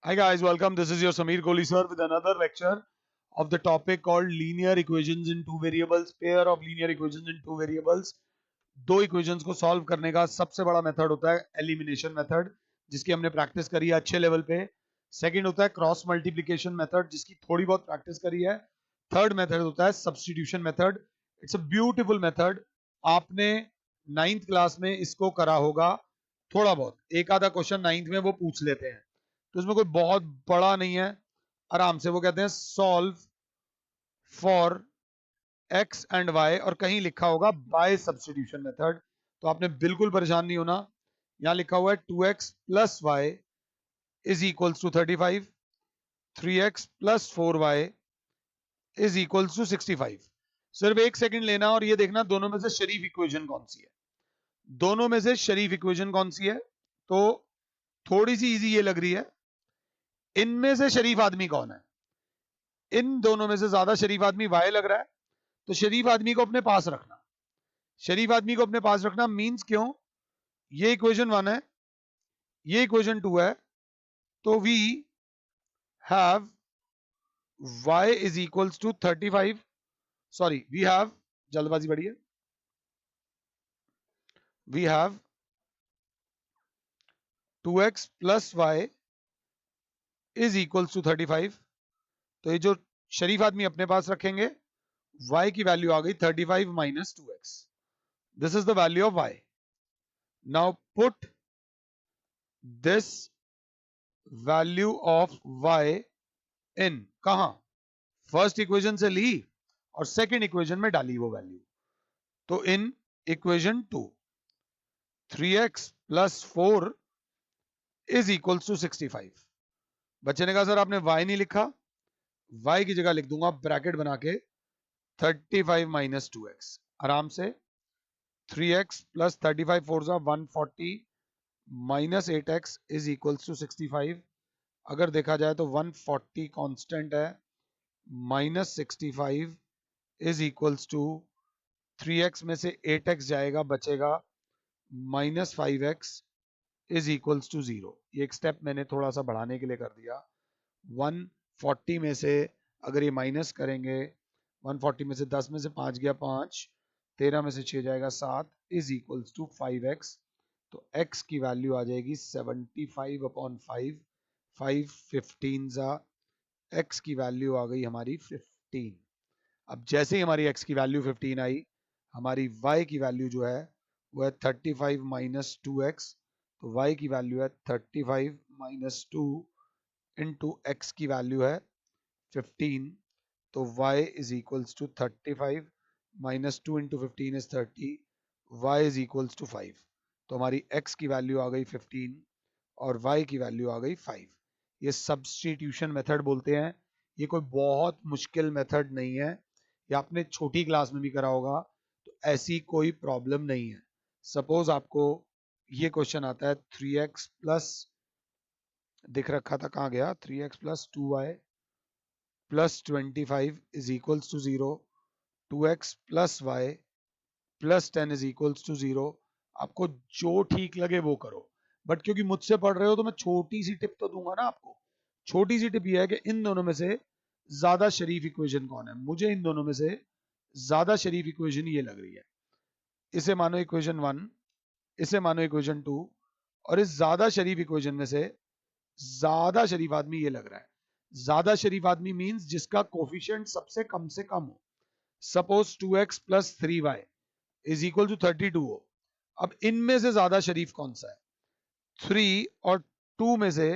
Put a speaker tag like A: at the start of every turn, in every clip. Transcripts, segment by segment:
A: Hi guys, welcome. This is your Sameer Kohli sir with another lecture of the topic called linear equations in two variables, pair of linear equations in two variables. दो equations को solve करने का सबसे बड़ा method होता है elimination method, जिसकी हमने प्रैक्टिस करी है अच्छे लेवल पे. सेकंड होता है क्रॉस मल्टीप्लिकेशन मेथड, जिसकी थोड़ी बहुत प्रैक्टिस करी है. थर्ड मेथड होता है substitution method. It's a beautiful method. आपने 9th क्लास में इसको करा होगा थोड़ा बहुत, एक आधा क्वेश्चन 9th में वो पूछ लेते हैं, तो इसमें कोई बहुत बड़ा नहीं है. आराम से वो कहते हैं solve for X and Y, और कहीं लिखा होगा बाय सब्स्टिट्यूशन मेथड, तो आपने बिल्कुल परेशान नहीं होना. यहां लिखा हुआ है 2x plus Y is equals to 35, 3x plus 4y is equals to 65. सिर्फ एक सेकंड लेना और ये देखना दोनों में से शरीफ इक्वेशन कौन सी है. दोनों में से शरीफ इक्वेशन कौन सी है? तो थोड़ी सी इजी ये लग रही है. इनमें से शरीफ आदमी कौन है? इन दोनों में से ज्यादा शरीफ आदमी वाई लग रहा है, तो शरीफ आदमी को अपने पास रखना. शरीफ आदमी को अपने पास रखना मींस क्यों? ये इक्वेशन 1 है, ये इक्वेशन 2 है, तो we have y is equals to 35. Sorry, we have, जल्दबाजी बढ़ी है, we have 2x plus Y is equals to 35. तो ये जो शरीफ आदमी अपने पास रखेंगे, y की वैल्यू आ गई 35 minus 2x. This is the value of y. Now put this value of y इन कहां? फर्स्ट इक्वेशन से ली और सेकंड इक्वेशन में डाली वो वैल्यू. तो in equation 2, 3x plus 4 is equals to 65. बच्चे ने कहा सर आपने y नहीं लिखा, y की जगह लिख दूंगा ब्रैकेट बना के 35 माइनस 2x. आराम से 3x प्लस 35 4 जा 140 minus 8x is equals to 65. अगर देखा जाए तो 140 कांस्टेंट है, minus 65 is equals to 3x में से 8x जाएगा, बचेगा minus 5x is equals to 0. ये एक स्टेप मैंने थोड़ा सा बढ़ाने के लिए कर दिया. 140 में से अगर ये माइनस करेंगे, 140 में से 10 में से 5 गया 5, 13 में से 6 जाएगा 7 इज इक्वल्स टू 5x. तो x की वैल्यू आ जाएगी 75 अपॉन 5, 5 15 जा, x की वैल्यू आ गई हमारी 15. अब जैसे ही हमारी x की वैल्यू 15 आई, हमारी y की वैल्यू जो है वो है 35 माइनस 2x. तो y की वैल्यू है 35 माइनस 2 इंटू x की वैल्यू है 15. तो y is equals to 35 minus 2 into 15 is 30, y is equals to 5. तो हमारी x की वैल्यू आ गई 15 और y की वैल्यू आ गई 5. ये सब्स्टिट्यूशन मेथड बोलते हैं. ये कोई बहुत मुश्किल मेथड नहीं है, ये आपने छोटी क्लास में भी करा होगा, तो ऐसी कोई प्रॉब्लम नहीं है. सपोज आपको ये क्वेश्चन आता है 3x प्लस, दिख रखा था कहाँ गया, 3x plus 2y plus 25 is equals to 0, 2x plus Y plus 10 is equals to 0. आपको जो ठीक लगे वो करो, बट क्योंकि मुझसे पढ़ रहे हो तो मैं छोटी सी टिप तो दूंगा ना आपको. छोटी सी टिप ये है कि इन दोनों में से ज्यादा शरीफ इक्वेशन कौन है. मुझे इन दोनों में से ज्यादा शरीफ इक्वेशन ये लग रही है. इसे मानो इक्वेशन 1, इसे मानो इक्वेशन 2, और इस ज्यादा शरीफ इक्वेशन में से ज्यादा शरीफ आदमी ये लग रहा है. ज्यादा शरीफ आदमी मींस जिसका कोफिशिएंट सबसे कम से कम हो. Suppose 2x plus 3y is equal to 32 हो. अब इनमें से ज्यादा शरीफ कौन सा है? 3 और 2 में से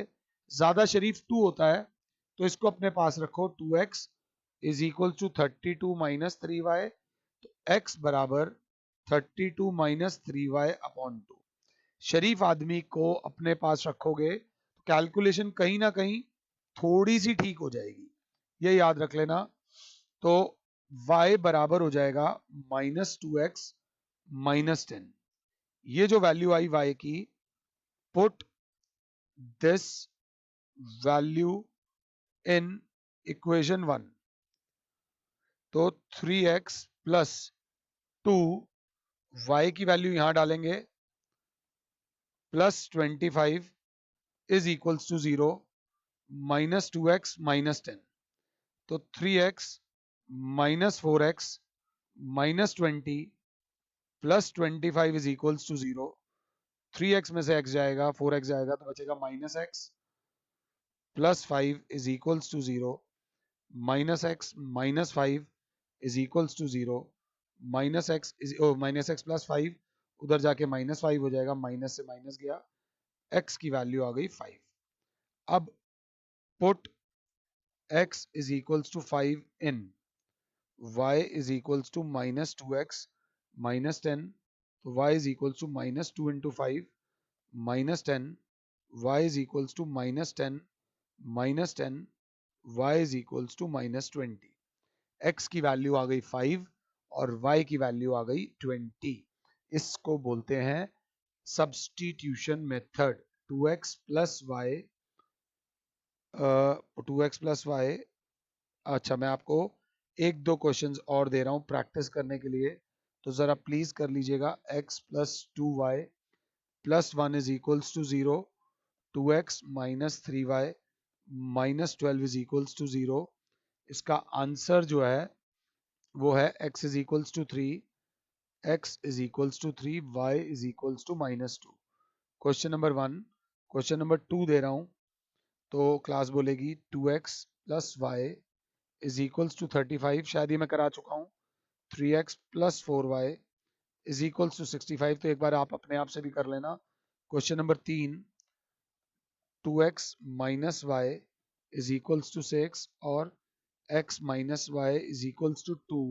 A: ज्यादा शरीफ 2 होता है, तो इसको अपने पास रखो. 2x is equal to 32 minus 3y. तो x बराबर 32 माइनस 3y अपॉन 2. शरीफ आदमी को अपने पास रखोगे तो कैलकुलेशन कहीं ना कहीं थोड़ी सी ठीक हो जाएगी, ये याद रख लेना. तो y बराबर हो जाएगा माइनस 2x माइनस 10. ये जो वैल्यू आई y की, put this value in equation 1. तो 3x प्लस 2, y की वैल्यू यहां डालेंगे, plus 25 is equals to 0, minus 2x minus 10, तो 3x minus 4x minus 20 plus 25 is equals to 0। 3x में से x जाएगा, 4x जाएगा, तो बचेगा minus x plus 5 is equals to 0। Minus x minus 5 is equals to 0। Minus x plus 5 उधर जाके minus 5 हो जाएगा, माइनस से माइनस गया, x की वैल्यू आ गई 5। अब put x is equals to 5 in y is equals to minus 2x minus 10, तो y is equals to minus 2 into 5 minus 10, y is equals to minus 10 minus 10, y is equals to minus 20। x की value आ गई 5 और y की value आ गई 20। इसको बोलते हैं substitution method. 2x plus Y 2x plus Y. अच्छा, मैं आपको एक दो क्वेश्चंस और दे रहा हूं प्रैक्टिस करने के लिए, तो जरा प्लीज कर लीजिएगा। x plus 2y plus 1 is equals to 0, 2x minus 3y minus 12 is equals to 0। इसका आंसर जो है वो है x is equals to 3, x is equals to 3, y is equals to minus 2। Question number 1। Question number 2 दे रहा हूं, तो class बोलेगी 2x plus Y is equals to 35, शायद ये मैं करा चुका हूँ। 3x plus 4y is equals to 65, तो एक बार आप अपने आप से भी कर लेना। Question number 3, 2x minus Y is equals to 6 और x minus Y is equals to 2।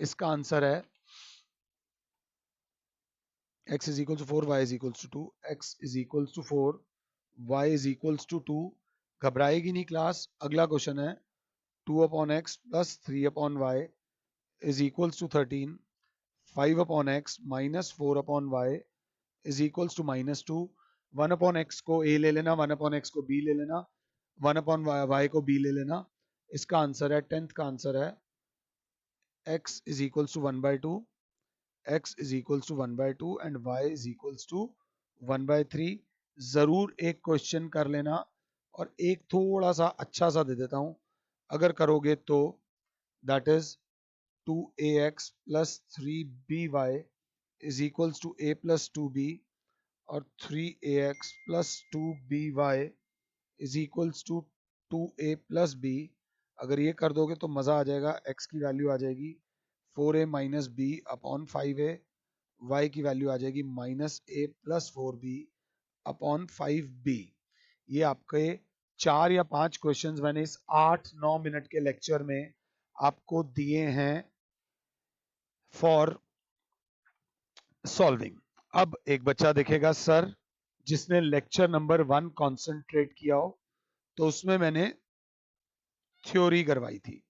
A: इसका आंसर है x is equals to 4, y is equals to 2, x is equals to 4, y is equals to 2। घबराएगी नहीं class. अगला question है 2 upon X plus 3 upon Y is equals to 13, 5 upon X minus 4 upon Y is equals to minus 2। 1 upon X को a ले लेना, 1 upon X को b ले लेना, 1 अपॉन y को b ले लेना। इसका आंसर है 10th का आंसर है x is equals to 1 by 2, x is equals to 1 by 2 and y is equals to 1 by 3। जरूर एक क्वेश्चन कर लेना और एक थोड़ा सा अच्छा सा दे देता हूं, अगर करोगे तो that is 2ax plus 3by is equals to a plus 2b और 3ax plus 2by is equals to 2a plus b। अगर ये कर दोगे तो मजा आ जाएगा। x की वैल्यू आ जाएगी 4a minus b upon 5a, y की वैल्यू आ जाएगी minus a plus 4b upon 5b। ये आपके 4 या 5 क्वेश्चंस मैंने इस 8-9 मिनट के लेक्चर में आपको दिए हैं फॉर सॉल्विंग। अब एक बच्चा देखेगा सर जिसने लेक्चर नंबर 1 कंसंट्रेट किया हो, तो उसमें मैंने थ्योरी करवाई थी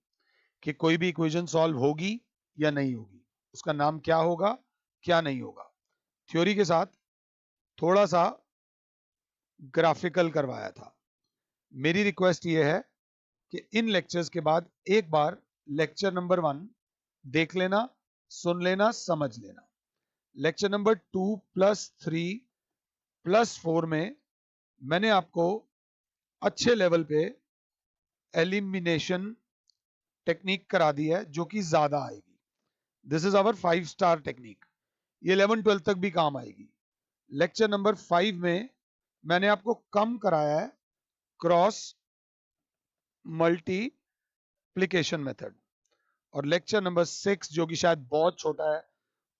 A: कि कोई भी इक्वेशन सॉल्व होगी या नहीं होगी, उसका नाम क्या होगा क्या नहीं होगा। थ्योरी के साथ थोड़ा सा ग्राफिकल करवाया था। मेरी रिक्वेस्ट ये है कि इन लेक्चर्स के बाद एक बार लेक्चर नंबर 1 देख लेना, सुन लेना, समझ लेना। लेक्चर नंबर 2 प्लस 3 प्लस 4 में मैंने आपको अच्छे लेवल पे एलिमिनेशन टेक्निक करा दी है जो कि ज्यादा आएगी। This is our 5 star technique, ये 11-12 तक भी काम आएगी। लेक्चर नंबर 5 में मैंने आपको कम कराया है क्रॉस मल्टीप्लिकेशन मेथड, और लेक्चर नंबर 6 जो कि शायद बहुत छोटा है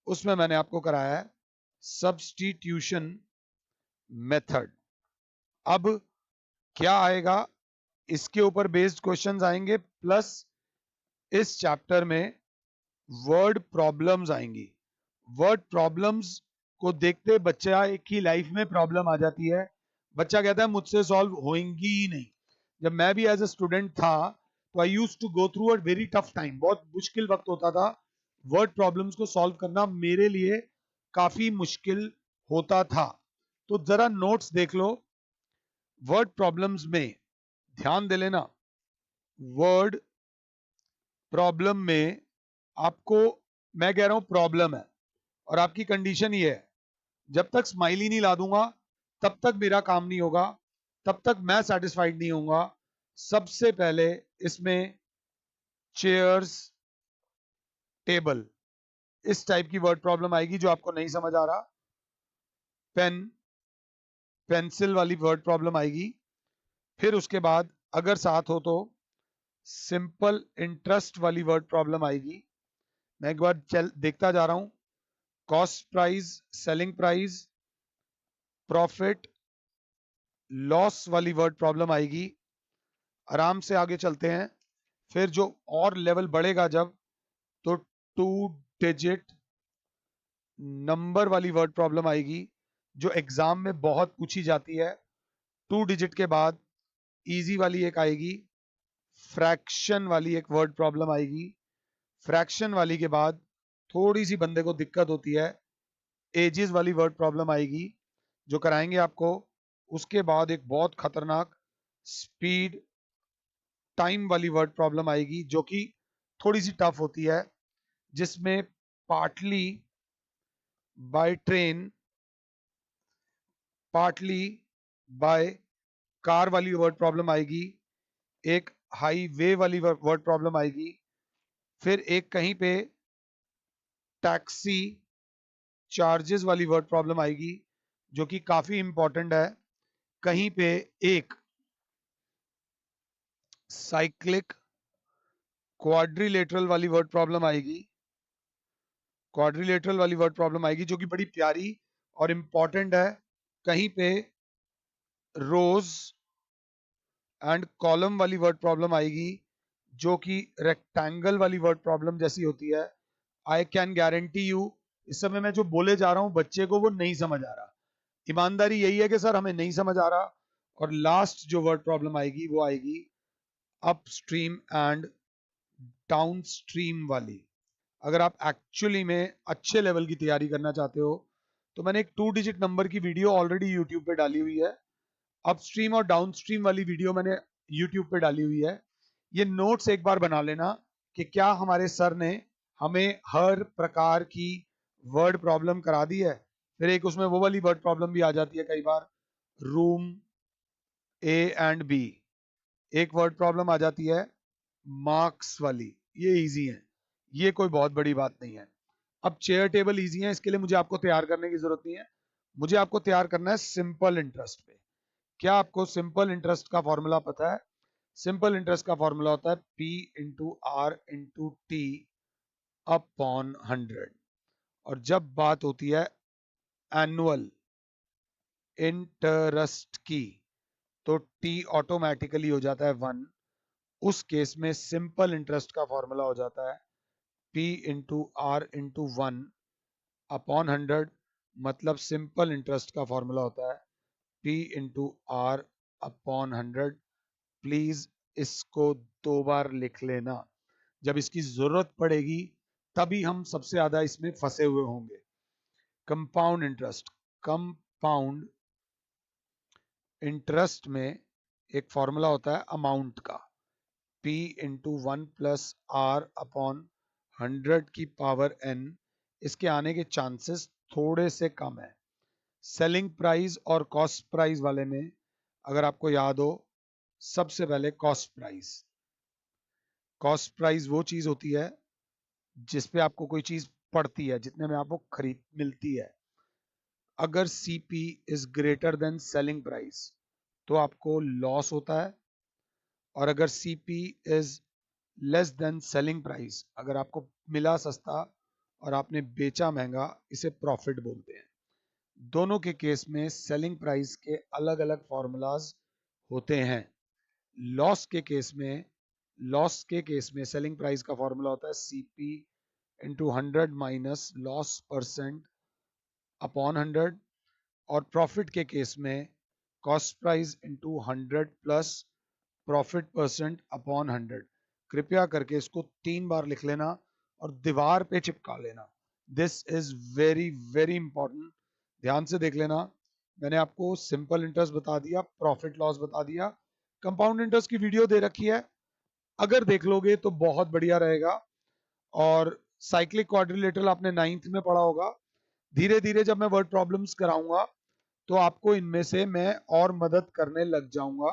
A: उसमें मैंने आपको कराया है सब्स्टिट्यूशन मेथड। अब क्या आएगा, इसके ऊपर बेस्ड क्वेश्चंस आएंगे, प्लस इस चैप्टर में वर्ड प्रॉब्लम्स आएंगी। वर्ड प्रॉब्लम्स को देखते बच्चा की लाइफ में प्रॉब्लम आ जाती है, बच्चा कहता है मुझसे सॉल्व होंगी ही नहीं। जब मैं भी एज ए स्टूडेंट था तो I used to go through a very tough time, बहुत मुश्किल वक्त होता था। वर्ड प्रॉब्लम्स को सॉल्व करना मेरे लिए काफी मुश्किल होता था। तो जरा नोट्स देख लो। वर्ड प्रॉब्लम्स में ध्यान दे लेना, वर्ड प्रॉब्लम में आपको मैं कह रहा हूं प्रॉब्लम है और आपकी कंडीशन ये है, जब तक स्माइली नहीं ला दूंगा तब तक मेरा काम नहीं होगा। तब तक मैं सेटिस्फाइड नहीं होऊंगा। सबसे पहले इसमें चेयर्स, टेबल, इस टाइप की वर्ड प्रॉब्लम आएगी जो आपको नहीं समझ आ रहा। पेन, पेंसिल वाली वर्ड प्रॉब्लम आएगी। फिर उसके बाद अगर साथ हो तो सिंपल इंटरेस्ट वाली वर्ड प्रॉब्लम आएगी। मैं एक बार देखता जा रहा हूं। Cost price, selling price, profit, loss वाली वर्ड प्रॉब्लम आएगी। आराम से आगे चलते हैं। फिर जो और लेवल बढ़ेगा जब, तो 2 डिजिट नंबर वाली वर्ड प्रॉब्लम आएगी जो एग्जाम में बहुत पूछी जाती है। 2 डिजिट के बाद इजी वाली एक आएगी, फ्रैक्शन वाली एक वर्ड प्रॉब्लम आएगी। फ्रैक्शन वाली के बाद थोड़ी सी बंदे को दिक्कत होती है, एजेस वाली वर्ड प्रॉब्लम आएगी जो कराएंगे आपको। उसके बाद एक बहुत खतरनाक स्पीड, टाइम वाली वर्ड प्रॉब्लम आएगी जो कि थोड़ी सी टफ होती है, जिसमें partly by train, partly by car वाली वर्ड प्रॉब्लम आएगी। एक हाईवे वाली वर्ड प्रॉब्लम आएगी। फिर एक कहीं पे टैक्सी चार्जेस वाली वर्ड प्रॉब्लम आएगी जो कि काफी इंपॉर्टेंट है। कहीं पे एक साइक्लिक क्वाड्रिलेटरल वाली वर्ड प्रॉब्लम आएगी। क्वाड्रिलेटरल वाली वर्ड प्रॉब्लम आएगी जो कि बड़ी प्यारी और इंपॉर्टेंट है। कहीं पे रोज एंड कॉलम वाली वर्ड प्रॉब्लम आएगी जो कि रेक्टेंगल वाली वर्ड प्रॉब्लम जैसी होती है। आई कैन गारंटी यू, इस समय मैं जो बोले जा रहा हूं बच्चे को वो नहीं समझ आ रहा। ईमानदारी यही है कि सर हमें नहीं समझ आ रहा। और लास्ट जो वर्ड प्रॉब्लम आएगी वो आएगी अपस्ट्रीम एंड डाउनस्ट्रीम वाली। अगर आप एक्चुअली में अच्छे लेवल की तैयारी करना चाहते हो तो मैंने एक 2 डिजिट नंबर की वीडियो ऑलरेडी यूट्यूब पे डाली हुई है। अपस्ट्रीम और डाउनस्ट्रीम वाली वीडियो मैंने यूट्यूब पे डाली हुई है। ये नोट्स एक बार बना लेना कि क्या हमारे सर ने हमें हर प्रकार की वर्ड प्रॉब्लम करा दी है। फिर एक उसमें वो वाली वर्ड प्रॉब्लम भी आ जाती है कई बार, रूम ए एंड बी। एक वर्ड प्रॉब्लम आ जाती है मार्क्स वाली, ये इजी है, ये कोई बहुत बड़ी बात नहीं है। अब चेयर टेबल इजी है, इसके लिए मुझे आपको तैयार करने की जरूरत नहीं है। मुझे आपको तैयार करना है सिंपल इंटरेस्ट पे। क्या आपको सिंपल इंटरेस्ट का फॉर्मूला पता है? सिंपल इंटरेस्ट का फॉर्मूला होता है P into R into T upon 100। और जब बात होती है एनुअल इंटरेस्ट की तो T ऑटोमेटिकली हो जाता है 1। उस केस में सिंपल इंटरेस्ट का फॉर्मूला हो जाता है P into R into 1 upon 100। मतलब सिंपल इंटरेस्ट का फॉर्मूला होता है P into R upon 100। Please इसको 2 बार लिख लेना, जब इसकी जरूरत पड़ेगी तभी हम सबसे ज्यादा इसमें फंसे हुए होंगे। कंपाउंड इंटरेस्ट, कंपाउंड इंटरेस्ट में एक फॉर्मूला होता है अमाउंट का, P into 1 plus R upon 100 की पावर n। इसके आने के चांसेस थोड़े से कम है। सेलिंग प्राइस और कॉस्ट प्राइस वाले में अगर आपको याद हो, सबसे पहले कॉस्ट प्राइस। कॉस्ट प्राइस वो चीज होती है जिसपे आपको कोई चीज पड़ती है, जितने में आपको खरीद मिलती है। अगर CP is greater than selling price तो आपको लॉस होता है, और अगर CP is less than selling price, अगर आपको मिला सस्ता और आपने बेचा महंगा, इसे प्रॉफिट बोलते हैं। दोनों के केस में सेलिंग प्राइस के अलग अलग फॉर्मूलाज होते हैं। लॉस के केस में सेलिंग प्राइस का फॉर्मूला होता है CP into 100 minus loss percent upon 100। और प्रॉफिट के केस में cost price into 100 plus profit percent upon 100। कृपया करके इसको 3 बार लिख लेना और दीवार पे चिपका लेना। This is very very important. ध्यान से देख लेना। मैंने आपको सिंपल इंटरेस्ट बता दिया, प्रॉफिट लॉस बता दिया, कंपाउंड इंटरेस्ट की वीडियो दे रखी है, अगर देख लोगे तो बहुत बढ़िया रहेगा। और साइक्लिक क्वाड्रिलेटरल आपने 9th में पढ़ा होगा। धीरे धीरे जब मैं वर्ड प्रॉब्लम्स कराऊंगा तो आपको इनमें से मैं और मदद करने लग जाऊंगा।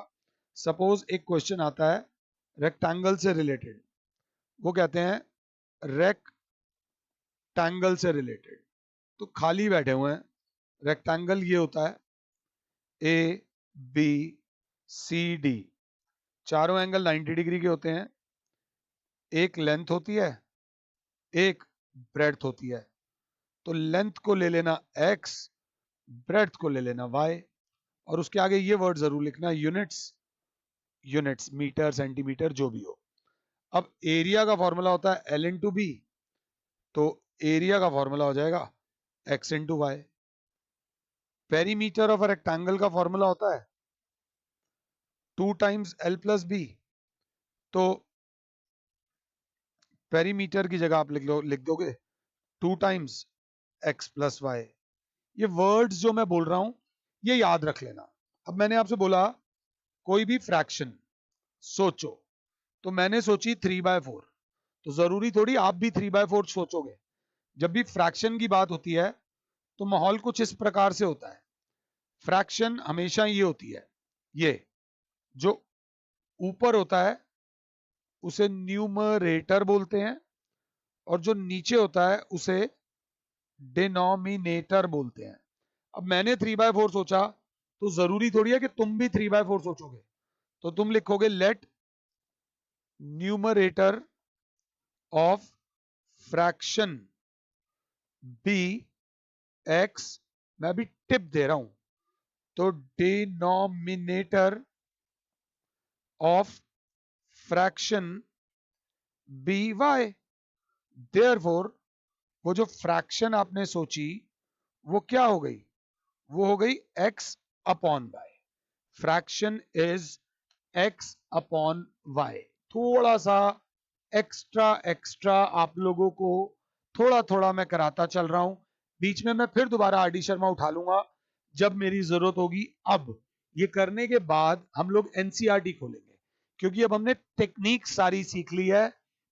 A: सपोज एक क्वेश्चन आता है रेक्टेंगल से रिलेटेड, वो कहते हैं रेक्टेंगल से रिलेटेड, तो खाली बैठे हुए हैं। रेक्टेंगल ये होता है ए बी सी डी, चारों एंगल 90 डिग्री के होते हैं, एक लेंथ होती है एक ब्रेड्थ होती है। तो लेंथ को ले लेना x, ब्रेड्थ को ले लेना y, और उसके आगे ये वर्ड जरूर लिखना यूनिट्स, यूनिट्स मीटर सेंटीमीटर जो भी हो। अब एरिया का फॉर्मूला होता है L इंटू बी, तो एरिया का फॉर्मूला हो जाएगा x into Y. Perimeter of a rectangle का फॉर्मूला होता है 2 टाइम्स L प्लस बी, तो पेरीमीटर की जगह आप लिख दोगे 2 टाइम्स x प्लस वाई। ये वर्ड्स जो मैं बोल रहा हूं ये याद रख लेना। अब मैंने आपसे बोला कोई भी फ्रैक्शन सोचो, तो मैंने सोची 3/4, तो जरूरी थोड़ी आप भी 3/4 सोचोगे। जब भी फ्रैक्शन की बात होती है तो माहौल कुछ इस प्रकार से होता है। फ्रैक्शन हमेशा ये होती है, ये जो ऊपर होता है उसे न्यूमरेटर बोलते हैं, और जो नीचे होता है उसे डिनोमिनेटर बोलते हैं। अब मैंने 3/4 सोचा, तो जरूरी थोड़ी है कि तुम भी 3/4 सोचोगे। तो तुम लिखोगे let numerator of fraction be x, मैं भी टिप दे रहा हूं, तो denominator of fraction be y. Therefore वो जो फ्रैक्शन आपने सोची वो क्या हो गई, वो हो गई x upon y. Fraction is x upon y. थोड़ा सा एक्स्ट्रा आप लोगों को थोड़ा थोड़ा मैं कराता चल रहा हूं। बीच में मैं फिर दोबारा आर डी शर्मा उठा लूंगा जब मेरी जरूरत होगी। अब ये करने के बाद हम लोग एनसीईआरटी खोलेंगे, क्योंकि अब हमने टेक्निक सारी सीख ली है।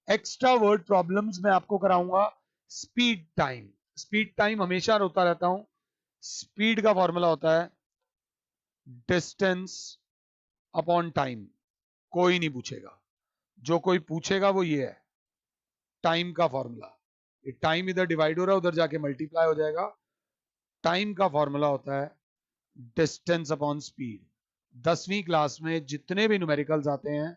A: एक्स्ट्रा वर्ड प्रॉब्लम्स मैं आपको कराऊंगा। स्पीड टाइम हमेशा रोता रहता हूं। स्पीड का फॉर्मूला होता है डिस्टेंस अपॉन टाइम। कोई नहीं पूछेगा, जो कोई पूछेगा वो ये है टाइम का फॉर्मूला। टाइम इधर डिवाइड हो रहा है, उधर जाके मल्टीप्लाई हो जाएगा। टाइम का फॉर्मूला होता है डिस्टेंस अपॉन स्पीड। 10वीं क्लास में जितने भी न्यूमेरिकल्स आते हैं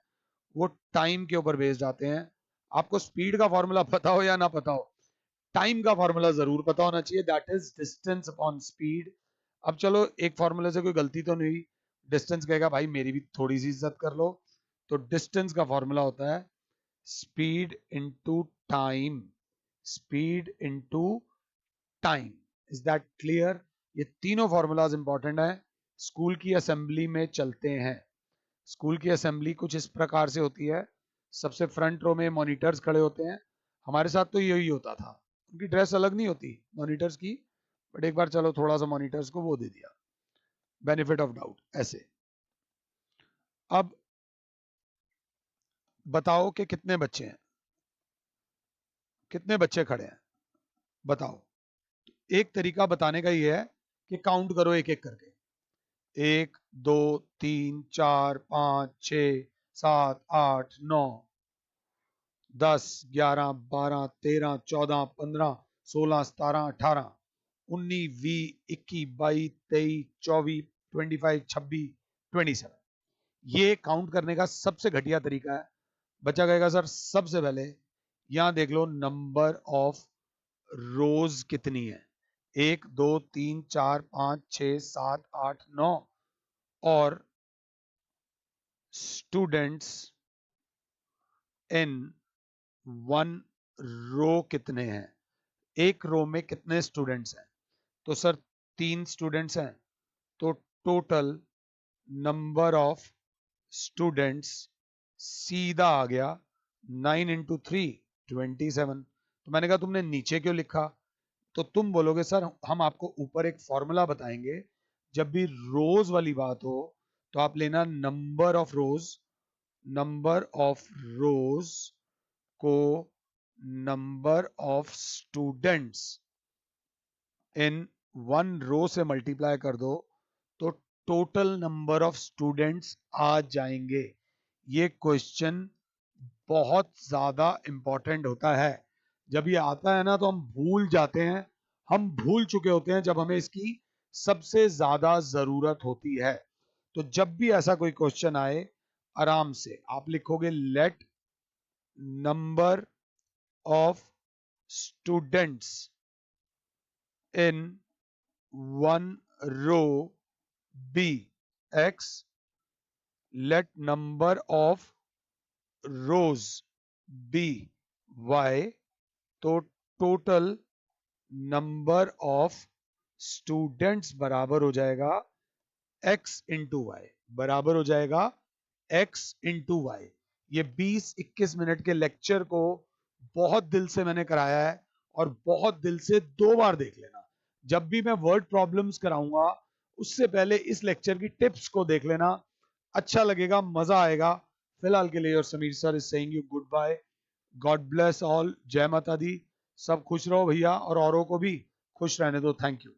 A: वो टाइम के ऊपर बेस्ड आते हैं। आपको स्पीड का फॉर्मूला पता हो या ना पता हो, टाइम का फॉर्मूला जरूर पता होना चाहिए, that is distance upon speed. अब चलो एक फॉर्मूले से कोई गलती तो नहीं, डिस्टेंस कहेगा भाई मेरी भी थोड़ी सी इज्जत कर लो। तो डिस्टेंस का फॉर्मूला होता है speed into time, speed into time. Is that clear? ये तीनों फॉर्मूलाज इंपॉर्टेंट है, स्कूल की असेंबली में चलते हैं। स्कूल की असेंबली कुछ इस प्रकार से होती है, सबसे फ्रंट रो में मॉनिटर्स खड़े होते हैं। हमारे साथ तो यही होता था, उनकी ड्रेस अलग नहीं होती मॉनिटर्स की, बट एक बार चलो थोड़ा सा मॉनिटर्स को वो दे दिया, बेनिफिट ऑफ डाउट ऐसे। अब बताओ कि कितने बच्चे हैं, कितने बच्चे खड़े हैं बताओ। एक तरीका बताने का ये है कि काउंट करो एक एक करके, 1 2 3 4 5 6 7 8 9 10 11 12 13 14 15 16 17 18 19 20 21 22 23 24 25 26 27। ये काउंट करने का सबसे घटिया तरीका है। बच्चा कहेगा सर सबसे पहले यहां देख लो नंबर ऑफ रोज कितनी है, 1 2 3 4 5 6 7 8 9, और स्टूडेंट्स इन वन रो कितने हैं, एक रो में कितने स्टूडेंट्स हैं। तो सर 3 स्टूडेंट्स हैं, तो टोटल नंबर ऑफ स्टूडेंट्स सीधा आ गया 9 इंटू 3 27। तो मैंने कहा तुमने नीचे क्यों लिखा, तो तुम बोलोगे सर हम आपको ऊपर एक फॉर्मूला बताएंगे, जब भी रोज वाली बात हो तो आप लेना number of rows, number of rows को number of students in one row से मल्टीप्लाई कर दो, टोटल नंबर ऑफ स्टूडेंट्स आ जाएंगे। ये क्वेश्चन बहुत ज्यादा इंपॉर्टेंट होता है। जब ये आता है ना तो हम भूल जाते हैं, हम भूल चुके होते हैं जब हमें इसकी सबसे ज्यादा जरूरत होती है। तो जब भी ऐसा कोई क्वेश्चन आए, आराम से आप लिखोगे let number of students in one row be x, let number of rows be y, तो टोटल नंबर ऑफ स्टूडेंट्स बराबर हो जाएगा x इंटू वाई, बराबर हो जाएगा x इंटू वाई। ये 20-21 मिनट के लेक्चर को बहुत दिल से मैंने कराया है और बहुत दिल से 2 बार देख लेना। जब भी मैं वर्ड प्रॉब्लम्स कराऊंगा उससे पहले इस लेक्चर की टिप्स को देख लेना, अच्छा लगेगा, मजा आएगा। फिलहाल के लिए और Sameer sir is saying you good bye, god bless all, जय माता दी। सब खुश रहो भैया और औरों को भी खुश रहने दो। Thank you.